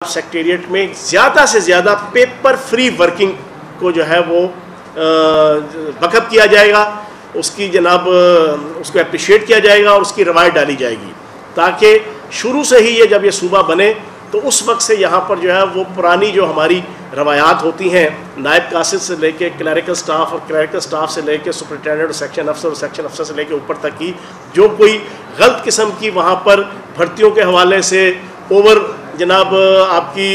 Secretariat میں زیادہ سے زیادہ پیپر فری ورکنگ کو جو ہے وہ وقف کیا جائے گا، اس کی جناب اس کو اپریشیٹ کیا جائے گا اور اس کی روایت ڈالی جائے گی، تاکہ شروع سے ہی یہ جب یہ صوبہ بنے تو اس وقت سے یہاں پر جو ہے وہ پرانی جو ہماری روایات ہوتی ہیں نائب قاصد سے لے کے کلیریکل سٹاف اور کلیریکل سٹاف سے لے کے سپرنٹینڈنٹ اور سیکشن افسر سے لے کے اوپر تک کی جو کوئی غلط قسم کی وہاں پر بھرتیوں کے حوالے سے اوور جناب آپ کی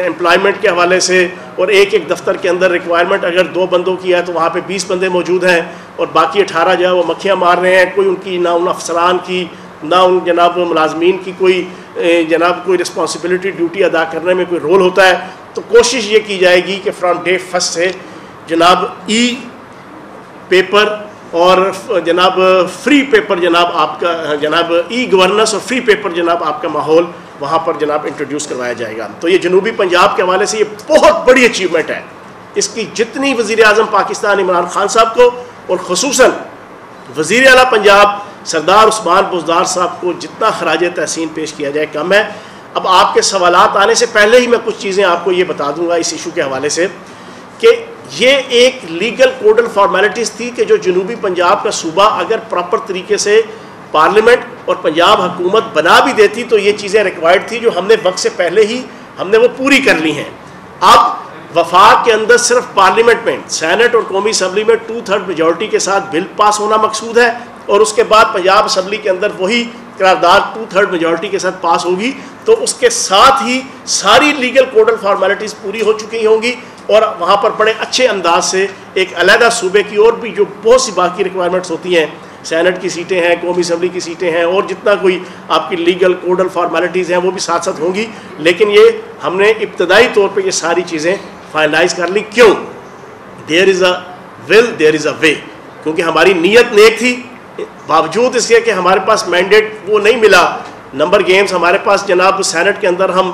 امپلائمنٹ کے حوالے سے اور ایک دفتر کے اندر ریکوائرمنٹ اگر 2 بندوں کی ہے تو وہاں پہ 20 بندے موجود ہیں اور باقی 18 جو ہے وہ مکھیاں مار رہے ہیں، کوئی ان کی نہ ان افسران کی نہ ان جناب ملازمین کی کوئی جناب کوئی رسپانسبلٹی ڈیوٹی ادا کرنے میں کوئی رول ہوتا ہے، تو کوشش یہ کی جائے گی کہ فرام ڈے فرسٹ سے جناب ای پیپر اور جناب فری پیپر جناب آپ کا جناب ای گورننس اور فری پیپر جناب آپ کا ماحول وہاں پر جناب انٹروڈیوس کروایا جائے گا۔ تو یہ جنوبی پنجاب کے حوالے سے یہ بہت بڑی اچیومنٹ ہے، اس کی جتنی وزیر اعظم پاکستان عمران خان صاحب کو اور خصوصاً وزیر اعلیٰ پنجاب سردار عثمان بزدار صاحب کو جتنا خراج تحسین پیش کیا جائے کم ہے۔ اب آپ کے سوالات آنے سے پہلے ہی میں کچھ چیزیں آپ کو یہ بتا دوں گا اس ایشو کے حوالے سے کہ یہ ایک لیگل کوڈل فارمیلٹیز تھی کہ جو جنوبی پنجاب کا صوبہ اگر پراپر طریقے سے پارلیمنٹ اور پنجاب حکومت بنا بھی دیتی تو یہ چیزیں ریکوائرڈ تھی جو ہم نے وقت سے پہلے ہی ہم نے وہ پوری کر لی ہیں۔ اب وفاق کے اندر صرف پارلیمنٹ میں سینٹ اور قومی اسمبلی میں 2/3 میجورٹی کے ساتھ بل پاس ہونا مقصود ہے اور اس کے بعد پنجاب اسمبلی کے اندر وہی قرارداد 2/3 میجورٹی کے ساتھ پاس ہوگی، تو اس کے ساتھ ہی ساری لیگل کوڈل فارمیلٹیز پوری ہو چکی ہوں گی اور وہاں پر بڑے اچھے انداز سے ایک علیحدہ صوبے کی اور بھی جو بہت سی باقی ریکوائرمنٹس ہوتی ہیں، سینٹ کی سیٹیں ہیں، قومی اسمبلی کی سیٹیں ہیں اور جتنا کوئی آپ کی لیگل کوڈل فارمیلٹیز ہیں وہ بھی ساتھ ساتھ ہوں گی، لیکن یہ ہم نے ابتدائی طور پہ یہ ساری چیزیں فائنلائز کر لی۔ کیوں؟ دیر از اے ول دیر از اے وے، کیونکہ ہماری نیت نیک تھی، باوجود اس کے کہ ہمارے پاس مینڈیٹ وہ نہیں ملا، نمبر گیمز ہمارے پاس جناب سینٹ کے اندر ہم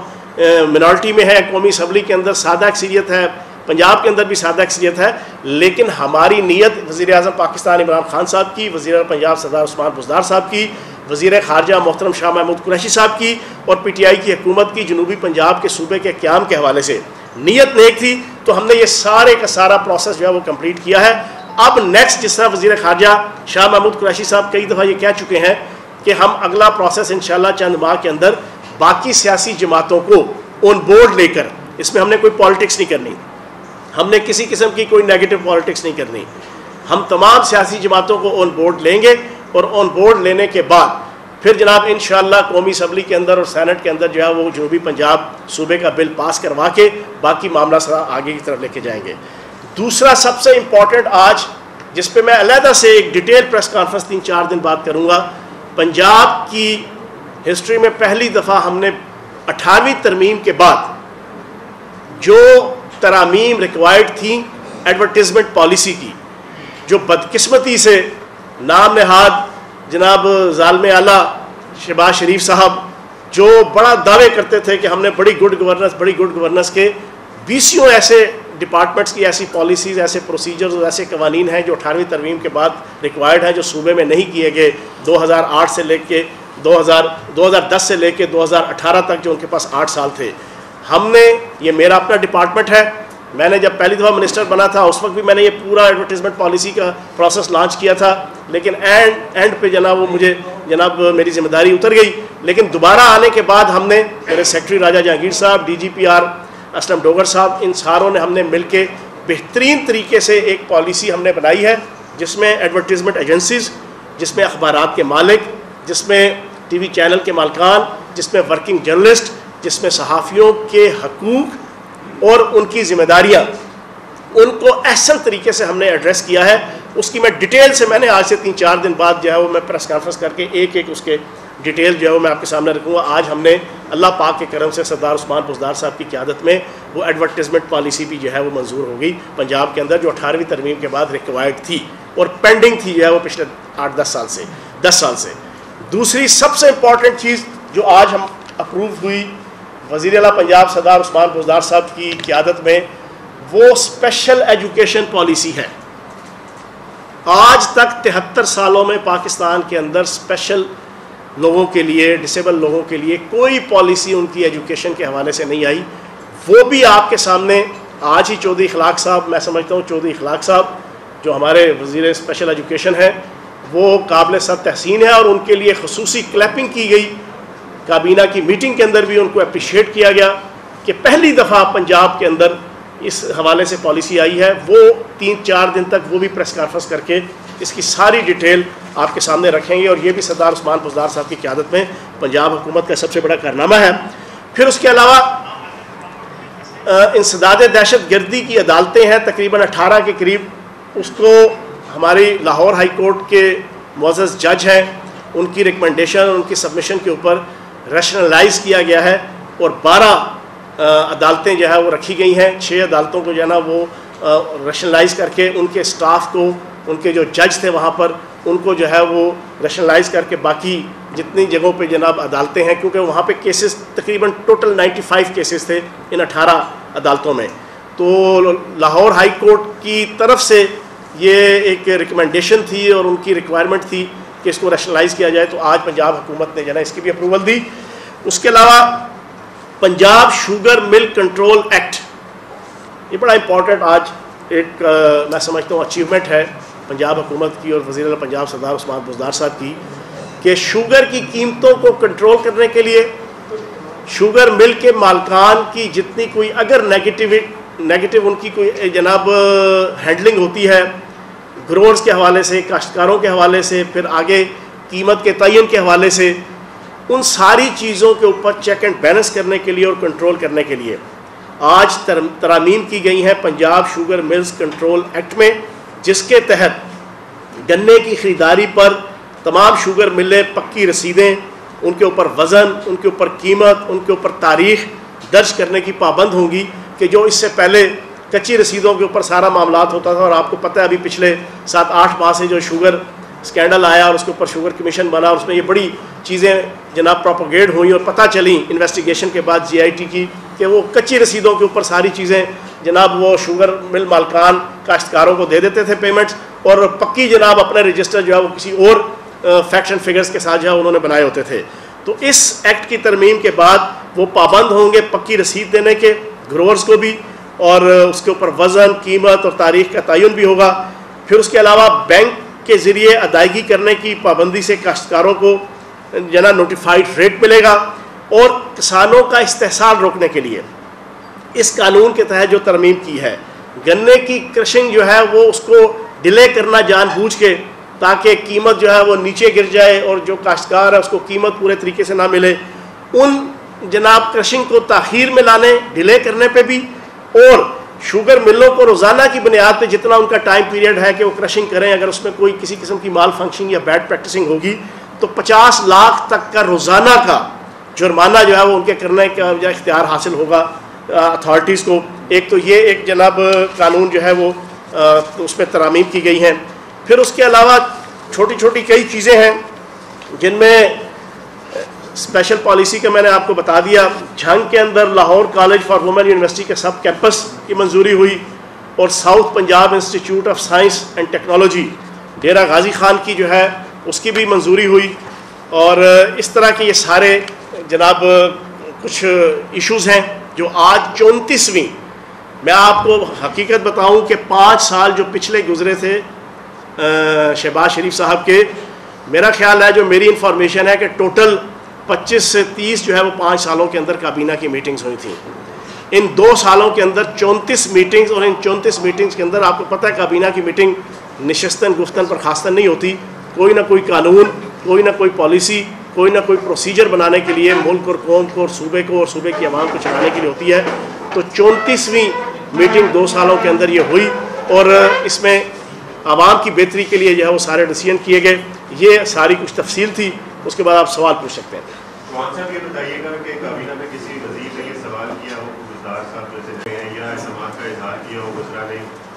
منارٹی میں ہے، قومی اسمبلی کے اندر سادہ اکثریت ہے، پنجاب کے اندر بھی سادہ اکثریت ہے، لیکن ہماری نیت وزیر اعظم پاکستان عمران خان صاحب کی، وزیر اعظم پنجاب سردار عثمان بزدار صاحب کی، وزیر خارجہ محترم شاہ محمود قریشی صاحب کی اور پی ٹی آئی کی حکومت کی جنوبی پنجاب کے صوبے کے قیام کے حوالے سے نیت نیک تھی، تو ہم نے یہ سارے کا سارا پروسیس جو ہے وہ کمپلیٹ کیا ہے۔ اب نیکسٹ جس طرح وزیر خارجہ شاہ محمود قریشی صاحب کئی دفعہ یہ کہہ چکے ہیں کہ ہم اگلا پروسیس انشاءاللہ چند ماہ کے اندر باقی سیاسی جماعتوں کو آن بورڈ لے کر، اس میں ہم نے کوئی پالیٹکس نہیں کرنی، ہم نے کسی قسم کی کوئی نیگیٹو پالیٹکس نہیں کرنی، ہم تمام سیاسی جماعتوں کو آن بورڈ لیں گے اور آن بورڈ لینے کے بعد پھر جناب انشاءاللہ قومی اسمبلی کے اندر اور سینٹ کے اندر جو ہے وہ جنوبی پنجاب صوبے کا بل پاس کروا کے باقی معاملہ سارا آگے کی طرف لے کے جائیں گے۔ دوسرا سب سے امپورٹنٹ آج جس پہ میں علیحدہ سے ایک ڈیٹیل پریس کانفرنس 3-4 دن بعد کروں گا، پنجاب کی ہسٹری میں پہلی دفعہ ہم نے 18ویں ترمیم کے بعد جو ترامیم ریکوائرڈ تھیں ایڈورٹیزمنٹ پالیسی کی، جو بدقسمتی سے نام نہاد جناب ظالم اعلیٰ شہباز شریف صاحب جو بڑا دعوے کرتے تھے کہ ہم نے بڑی گڈ گورننس کے 20 ایسے ڈپارٹمنٹس کی ایسی پالیسیز، ایسے پروسیجرز اور ایسے قوانین ہیں جو 18ویں ترمیم کے بعد ریکوائرڈ ہیں، جو صوبے میں نہیں کیے گئے 2008 سے لے کے 2010 سے لے کے 2018 تک جو ان کے پاس 8 سال تھے۔ ہم نے یہ میرا اپنا ڈپارٹمنٹ ہے، میں نے جب پہلی دفعہ منسٹر بنا تھا اس وقت بھی میں نے یہ پورا ایڈورٹیزمنٹ پالیسی کا پروسیس لانچ کیا تھا، لیکن اینڈ پہ جناب وہ مجھے جناب میری ذمہ داری اتر گئی، لیکن دوبارہ آنے کے بعد ہم نے میرے secretary Raja Jahangir sahib, D G P R Aslam Dogar sahib, ان ساروں نے ہم نے مل کے بہترین طریقے سے ایک پالیسی ہم نے بنائی ہے جس میں ایڈورٹیزمنٹ ایجنسیز، جس میں اخبارات کے مالک، جس میں ٹی وی چینل کے مالکان، جس میں ورکنگ جرنلسٹ، جس میں صحافیوں کے حقوق اور ان کی ذمہ داریاں، ان کو احسن طریقے سے ہم نے ایڈریس کیا ہے۔ اس کی میں ڈیٹیل سے میں نے آج سے 3-4 دن بعد جو ہے وہ میں پریس کانفرنس کر کے ایک اس کے ڈیٹیل جو ہے وہ میں آپ کے سامنے رکھوں گا۔ آج ہم نے اللہ پاک کے کرم سے سردار عثمان بزدار صاحب کی قیادت میں وہ ایڈورٹیزمنٹ پالیسی بھی جو ہے وہ منظور ہو گئی پنجاب کے اندر، جو 18ویں ترمیم کے بعد ریکوائرڈ تھی اور پینڈنگ تھی جو ہے وہ پچھلے 10 سال سے۔ دوسری سب سے امپورٹنٹ چیز جو آج ہم اپروو ہوئی وزیر اعلیٰ پنجاب سردار عثمان بزدار صاحب کی قیادت میں، وہ اسپیشل ایجوکیشن پالیسی ہے۔ آج تک 73 سالوں میں پاکستان کے اندر اسپیشل لوگوں کے لیے، ڈسیبل لوگوں کے لیے کوئی پالیسی ان کی ایجوکیشن کے حوالے سے نہیں آئی. وہ بھی آپ کے سامنے آج ہی چودھری اخلاق صاحب، میں سمجھتا ہوں چودھری اخلاق صاحب جو ہمارے وزیر اسپیشل ایجوکیشن ہیں، وہ قابل صد تحسین ہے اور ان کے لیے خصوصی کلیپنگ کی گئی. کابینہ کی میٹنگ کے اندر بھی ان کو اپریشیٹ کیا گیا کہ پہلی دفعہ پنجاب کے اندر اس حوالے سے پالیسی آئی ہے. وہ 3-4 دن تک وہ بھی پریس کانفرنس کر کے اس کی ساری ڈیٹیل آپ کے سامنے رکھیں گے، اور یہ بھی سردار عثمان بزدار صاحب کی قیادت میں پنجاب حکومت کا سب سے بڑا کارنامہ ہے. پھر اس کے علاوہ انسداد دہشت گردی کی عدالتیں ہیں تقریباً 18 کے قریب. اس کو ہماری لاہور ہائی کورٹ کے معزز جج ہیں، ان کی ریکمنڈیشن، ان کی سبمیشن کے اوپر ریشنلائز کیا گیا ہے اور 12 عدالتیں جو ہے وہ رکھی گئی ہیں. 6 عدالتوں کو جو ہے نا وہ ریشنلائز کر کے ان کے سٹاف کو، ان کے جو جج تھے وہاں پر، ان کو جو ہے وہ ریشنلائز کر کے باقی جتنی جگہوں پہ جناب عدالتیں ہیں، کیونکہ وہاں پہ کیسز تقریباً ٹوٹل 95 کیسز تھے ان 18 عدالتوں میں. تو لاہور ہائی کورٹ کی طرف سے یہ ایک ریکمنڈیشن تھی اور ان کی ریکوائرمنٹ تھی کہ اس کو ریشنلائز کیا جائے. تو آج پنجاب حکومت نے جو ہے اس کی بھی اپروول دی. اس کے علاوہ پنجاب شوگر ملک کنٹرول ایکٹ، یہ بڑا امپورٹنٹ آج ایک میں سمجھتا ہوں اچیومنٹ ہے پنجاب حکومت کی اور وزیر اعلیٰ پنجاب سردار عثمان بزدار صاحب کی، کہ شوگر کی قیمتوں کو کنٹرول کرنے کے لیے شوگر مل کے مالکان کی جتنی کوئی اگر نیگیٹو ان کی کوئی جناب ہینڈلنگ ہوتی ہے گروورز کے حوالے سے، کاشتکاروں کے حوالے سے، پھر آگے قیمت کے تعین کے حوالے سے، ان ساری چیزوں کے اوپر چیک اینڈ بیلنس کرنے کے لیے اور کنٹرول کرنے کے لیے آج ترامیم کی گئی ہیں Punjab sugar mills control act میں، جس کے تحت گنے کی خریداری پر تمام شوگر ملیں پکی رسیدیں، ان کے اوپر وزن، ان کے اوپر قیمت، ان کے اوپر تاریخ درج کرنے کی پابند ہوں گی، کہ جو اس سے پہلے کچی رسیدوں کے اوپر سارا معاملات ہوتا تھا. اور آپ کو پتہ ہے ابھی پچھلے 7-8 ماہ سے جو شوگر سکینڈل آیا اور اس کے اوپر شوگر کمیشن بنا، اور اس میں یہ بڑی چیزیں جناب پروپوگیٹ ہوئیں اور پتہ چلیں انویسٹیگیشن کے بعد GIT کی، کہ وہ کچی رسیدوں کے اوپر ساری چیزیں جناب وہ شوگر مل مالکان کاشتکاروں کو دے دیتے تھے پیمنٹس، اور پکی جناب اپنے رجسٹر جو ہے وہ کسی اور فیکٹس اینڈ فگرز کے ساتھ جو ہے انہوں نے بنائے ہوتے تھے. تو اس ایکٹ کی ترمیم کے بعد وہ پابند ہوں گے پکی رسید دینے کے گروورز کو بھی، اور اس کے اوپر وزن، قیمت اور تاریخ کا تعین بھی ہوگا. پھر اس کے علاوہ بینک کے ذریعے ادائیگی کرنے کی پابندی سے کاشتکاروں کو جنا نوٹیفائڈ ریٹ ملے گا. اور کسانوں کا استحصال روکنے کے لیے اس قانون کے تحت جو ترمیم کی ہے، گنے کی کرشنگ جو ہے وہ اس کو ڈیلے کرنا جان بوجھ کے، تاکہ قیمت جو ہے وہ نیچے گر جائے اور جو کاشتکار ہے اس کو قیمت پورے طریقے سے نہ ملے، ان جناب کرشنگ کو تاخیر میں لانے، ڈیلے کرنے پہ بھی، اور شوگر ملوں کو روزانہ کی بنیاد پہ جتنا ان کا ٹائم پیریڈ ہے کہ وہ کرشنگ کریں، اگر اس میں کوئی کسی قسم کی مال فنکشنگ یا بیڈ پریکٹسنگ ہوگی تو 50 لاکھ تک کا روزانہ کا جرمانہ جو ہے وہ ان کے کرنے کا اختیار حاصل ہوگا اتھارٹیز کو. ایک تو یہ ایک جناب قانون جو ہے وہ اس میں ترامیم کی گئی ہیں. پھر اس کے علاوہ چھوٹی چھوٹی کئی چیزیں ہیں جن میں اسپیشل پالیسی کا میں نے آپ کو بتا دیا. جھنگ کے اندر Lahore college for women university کے سب کیمپس کی منظوری ہوئی، اور south Punjab institute of science and technology Dera Ghazi Khan کی جو ہے اس کی بھی منظوری ہوئی. اور اس طرح کے یہ سارے جناب کچھ ایشوز ہیں جو آج 34ویں، میں آپ کو حقیقت بتاؤں کہ 5 سال جو پچھلے گزرے تھے شہباز شریف صاحب کے، میرا خیال ہے جو میری انفارمیشن ہے کہ ٹوٹل 25 سے 30 جو ہے وہ 5 سالوں کے اندر کابینہ کی میٹنگز ہوئی تھیں. ان 2 سالوں کے اندر 34 میٹنگز، اور ان 34 میٹنگز کے اندر آپ کو پتہ ہے کابینہ کی میٹنگ نشستن گفتن پر خاصتاً نہیں ہوتی، کوئی نہ کوئی قانون، کوئی نہ کوئی پالیسی، کوئی نہ کوئی پروسیجر بنانے کے لیے ملک اور قوم کو اور صوبے کی عوام کو چلانے کے لیے ہوتی ہے. تو 34ویں میٹنگ 2 سالوں کے اندر یہ ہوئی، اور اس میں عوام کی بہتری کے لیے جو ہے وہ سارے ڈیسیژن کیے گئے. یہ ساری کچھ تفصیل تھی. اس کے بعد آپ سوال پوچھ سکتے ہیں. مولانا صاحب یہ بتائیے گا کہ کابینہ میں کسی وزیر نے یہ سوال کیا ہو بزدار صاحب جیسے یا سماعت کا اظہار کیا ہو گزرا نے،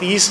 30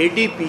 ADP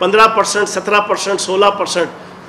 15%, 17%, 16%,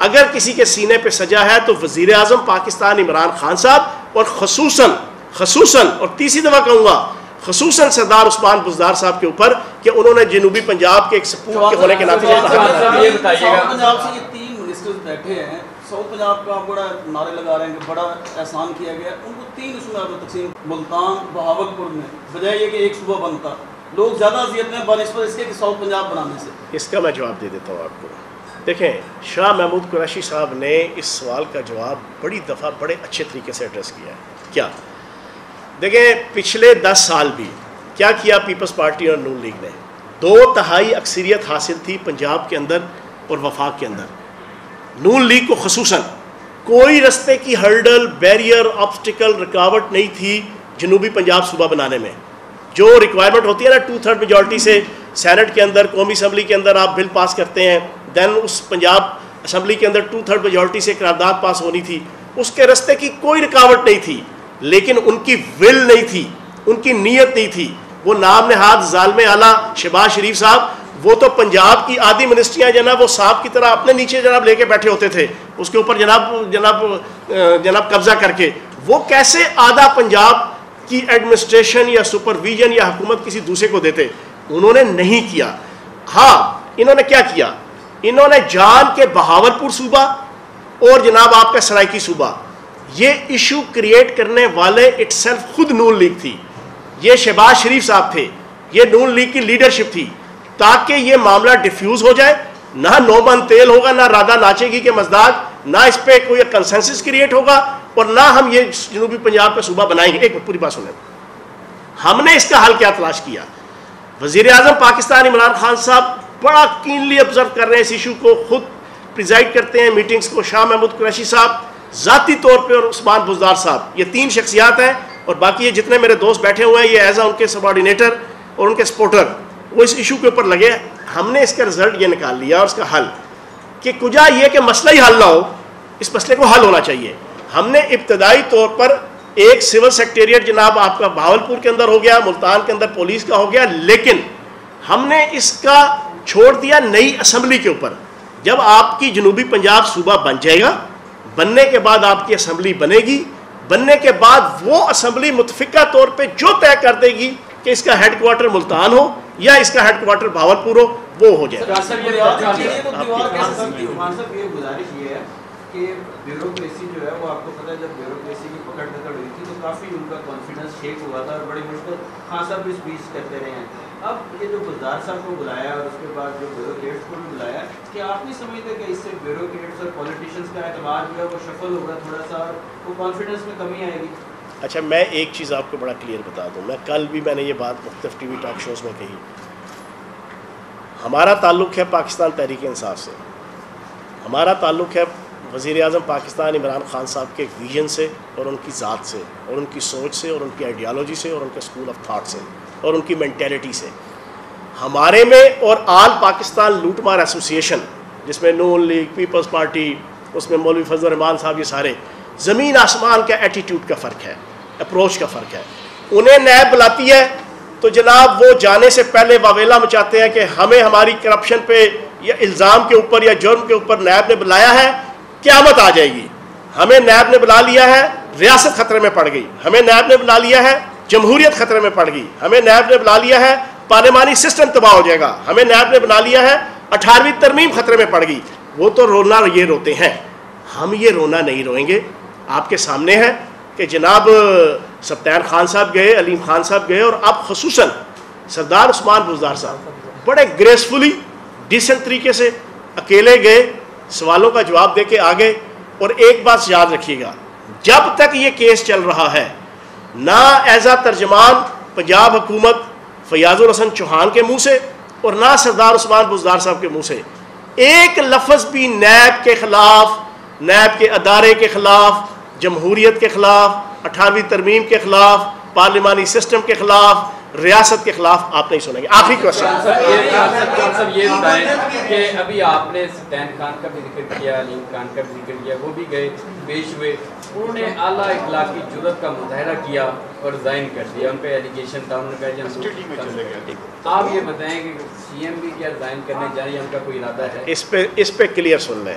اگر کسی کے سینے پہ سجا ہے تو وزیر اعظم پاکستان عمران خان صاحب، اور خصوصاً اور تیسری دفعہ کہوں گا خصوصاً سردار عثمان بزدار صاحب کے اوپر کہ انہوں نے جنوبی پنجاب کے ایک سپوت کے ہونے کے ناطے یہ بتائیے گا پنجاب سے یہ 3 منسٹرز بیٹھے ہیں، ساؤتھ پنجاب کا بڑا نعرے لگا رہے ہیں کہ بڑا احسان کیا گیا، ان کو 3 صوبوں میں تقسیم، ملتان بہاولپور میں، بجائے یہ کہ ایک صوبہ بنتا، لوگ زیادہ اذیت میں بنسبت اس کے کہ ساؤتھ پنجاب بنانے سے۔ اس کا میں جواب دے دیتا ہوں آپ کو۔ دیکھیں، شاہ محمود قریشی صاحب نے اس سوال کا جواب بڑی دفعہ بڑے اچھے طریقے سے ایڈریس کیا ہے۔ کیا دیکھیں، پچھلے 10 سال بھی کیا کیا پیپلز پارٹی اور نون لیگ نے؟ 2/3 اکثریت حاصل تھی پنجاب کے اندر اور وفاق کے اندر۔ نون لیگ کو خصوصاً کوئی رستے کی ہرڈل، بیریئر، آبسٹیکل، رکاوٹ نہیں تھی جنوبی پنجاب صوبہ بنانے میں۔ جو ریکوائرمنٹ ہوتی ہے نا 2/3 میجورٹی سے سینٹ کے اندر، قومی اسمبلی کے اندر آپ بل پاس کرتے ہیں، دین اس پنجاب اسمبلی کے اندر 2/3 میجورٹی سے قرارداد پاس ہونی تھی، اس کے رستے کی کوئی رکاوٹ نہیں تھی، لیکن ان کی ول نہیں تھی، ان کی نیت نہیں تھی۔ وہ نام نہاد ظالم اعلیٰ شہباز شریف صاحب، وہ تو پنجاب کی آدھی منسٹریاں جناب وہ صاحب کی طرح اپنے نیچے جناب لے کے بیٹھے ہوتے تھے، اس کے اوپر جناب قبضہ کر کے۔ وہ کیسے آدھا پنجاب کی ایڈمنسٹریشن یا سپرویژن یا حکومت کسی دوسرے کو دیتے؟ انہوں نے نہیں کیا۔ ہاں، انہوں نے کیا کیا؟ انہوں نے جان کے بہاولپور صوبہ اور جناب آپ کا سرائکی صوبہ، یہ ایشو کریٹ کرنے والے اٹ سیلف خود نون لیگ تھی، یہ شہباز شریف صاحب تھے، یہ نون لیگ کی لیڈرشپ تھی، تاکہ یہ معاملہ ڈیفیوز ہو جائے، نہ نو من تیل ہوگا، نہ رادہ ناچے گی کے مزداق، نہ اس پہ کوئی کنسنسس کریٹ ہوگا، اور نہ ہم یہ جنوبی پنجاب کا صوبہ بنائیں گے۔ ایک پوری بات سنیں، ہم نے اس کا حل کیا تلاش کیا؟ وزیر اعظم پاکستان عمران خان صاحب بڑا کینلی آبزرو کر رہے ہیں اس ایشو کو، خود پریزائڈ کرتے ہیں میٹنگز کو، شاہ محمود قریشی صاحب ذاتی طور پہ، اور عثمان بزدار صاحب، یہ 3 شخصیات ہیں، اور باقی یہ جتنے میرے دوست بیٹھے ہوئے ہیں یہ ایز اے ان کے سبارڈینیٹر اور ان کے سپورٹر، وہ اس ایشو کے اوپر لگے۔ ہم نے اس کا رزلٹ یہ نکال لیا اور اس کا حل کہ کجا یہ کہ مسئلہ ہی حل نہ ہو، اس مسئلے کو حل ہونا چاہیے۔ ہم نے ابتدائی طور پر ایک سول سیکٹریٹ جناب آپ کا بہاولپور کے اندر ہو گیا، ملتان کے اندر پولیس کا ہو گیا، لیکن ہم نے اس کا چھوڑ دیا نئی اسمبلی کے اوپر۔ جب آپ کی جنوبی پنجاب صوبہ بن جائے گا، بننے کے بعد آپ کی اسمبلی بنے گی، بننے کے بعد وہ اسمبلی متفقہ طور پہ جو طے کر دے گی کہ اس کا ہیڈ کوارٹر ملتان ہو یا اس کا ہیڈ کوارٹر بہاولپور ہو، وہ ہو جائے گا۔ یہ گزارش یہ ہے کہ بیوروکریسی جو ہے وہ آپ کو پتہ ہے جب بیوروکریسی کی پکڑ دکڑ ہوئی تھی تو کافی ان کا کانفیڈنس شیک ہوا تھا اور بڑی مشکل خان صاحب بھی اسپیچ کرتے رہے ہیں۔ اب یہ جو بزدار صاحب کو بلایا اور اس کے بعد جو بیوروکریٹس کو بھی بلایا، کیا آپ نہیں سمجھتے کہ اس سے بیوروکریٹس اور پولیٹیشینس کا اعتماد جو ہے وہ شفل ہوگا تھوڑا سا، وہ کانفیڈنس میں کمی آئے گی؟ اچھا، میں ایک چیز آپ کو بڑا کلیئر بتا دوں، میں کل بھی میں نے یہ بات مختلف ٹی وی ٹاک شوز میں کہی، ہمارا تعلق ہے پاکستان تحریک انصاف سے، ہمارا تعلق ہے وزیر اعظم پاکستان عمران خان صاحب کے ویژن سے اور ان کی ذات سے اور ان کی سوچ سے اور ان کی آئیڈیالوجی سے اور ان کے اسکول آف تھاٹ سے اور ان کی مینٹیلٹی سے۔ ہمارے میں اور آل پاکستان لوٹ مار ایسوسی ایشن، جس میں نون لیگ، پیپلز پارٹی، اس میں مولوی فضل الرحمان صاحب، یہ سارے زمین آسمان کا ایٹیٹیوڈ کا فرق ہے، اپروچ کا فرق ہے۔ انہیں نیب بلاتی ہے تو جناب وہ جانے سے پہلے واویلا مچاتے ہیں کہ ہمیں ہماری کرپشن پہ یا الزام کے اوپر یا جرم کے اوپر نیب نے بلایا ہے، قیامت آ جائے گی۔ ہمیں نیب نے بلا لیا ہے، ریاست خطرے میں پڑ گئی۔ ہمیں نیب نے بلا لیا ہے، جمہوریت خطرے میں پڑ گئی۔ ہمیں نیب نے بلا لیا ہے، پارلیمانی سسٹم تباہ ہو جائے گا۔ ہمیں نیب نے بنا لیا ہے، 18ویں ترمیم خطرے میں پڑ گئی۔ وہ تو رونا یہ روتے ہیں، ہم یہ رونا نہیں روئیں گے۔ آپ کے سامنے ہے کہ جناب سبطین خان صاحب گئے، علیم خان صاحب گئے، اور اب خصوصاً سردار عثمان بزدار صاحب بڑے گریسفلی ڈیسنٹ طریقے سے اکیلے گئے، سوالوں کا جواب دے کے آگے۔ اور ایک بات یاد رکھیے گا، جب تک یہ کیس چل رہا ہے، نہ ایز اے ترجمان پنجاب حکومت فیاض الحسن چوہان کے منہ سے اور نہ سردار عثمان بزدار صاحب کے منہ سے ایک لفظ بھی نیب کے خلاف، نیب کے ادارے کے خلاف، جمہوریت کے خلاف، 18ویں ترمیم کے خلاف، پارلیمانی سسٹم کے خلاف، ریاست کے خلاف آپ نہیں سنیں گے۔ آخری کوشچن صاحب یہ بتائیں کہ ابھی آپ نے سبطین خان کا بھی ذکر کیا، علیم خان کا بھی ذکر کیا، وہ بھی گئے پیش ہوئے، انہوں نے اعلیٰ اخلاقی جرأت کا مظاہرہ کیا اور ریزائن کر دیا۔ ان پہ ایلیگیشن تھا، انہوں نے کہا آپ یہ بتائیں کہ سی ایم بھی کیا ریزائن کرنے جا رہی ہے، ان کا کوئی ارادہ ہے؟ اس پہ کلیئر سن لیں،